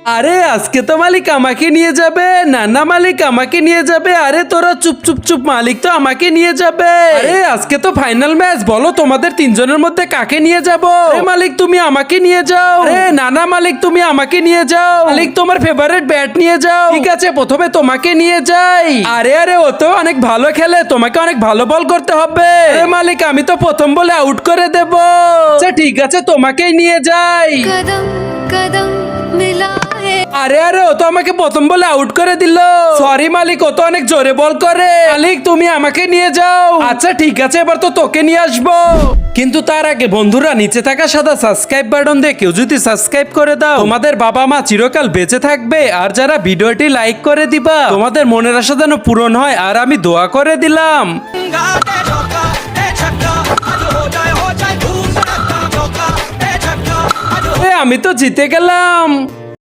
আরে আজকে তো মালিক আমাকে নিয়ে যাবে, না মালিক আমাকে নিয়ে যাবে। আরে তোরা চুপ চুপ চুপ, মালিক তো আমাকে নিয়ে যাবে। আরে আজকে তো ফাইনাল ম্যাচ, বলো তোমাদের তিনজনের মধ্যে কাকে নিয়ে যাব? মালিক তুমি আমাকে নিয়ে যাও। আরে না মালিক তুমি আমাকে নিয়ে যাও। মালিক তোমার ফেভারিট ব্যাট নিয়ে যাও। ঠিক আছে প্রথমে তোমাকে নিয়ে যাই। আরে ও তো অনেক ভালো খেলে, তোমাকে অনেক ভালো বল করতে হবে। আরে মালিক আমি তো প্রথম বলে আউট করে দেব। আচ্ছা ঠিক আছে তোমাকেই নিয়ে যাই। कदम कदम मिला है। আরে ও তো আমাকে প্রথম বলে আউট করে দিল। সরি মালিক, ও তো অনেক জোরে বল করে। মালিক তুমি আমাকে নিয়ে যাও। আচ্ছা ঠিক আছে এবার তো তোকে নিয়ে আসবো। কিন্তু তার আগে বন্ধুরা, নিচে থাকা সাদা সাবস্ক্রাইব বাটন দিয়ে কেউ যদি সাবস্ক্রাইব করে দাও, তোমাদের বাবা মা চিরকাল বেঁচে থাকবে। আর যারা ভিডিওটি লাইক করে দিবা, তোমাদের মনের আশা যেন পূরণ হয়। আর আমি দোয়া করে দিলাম। আমি তো জিতে গেলাম।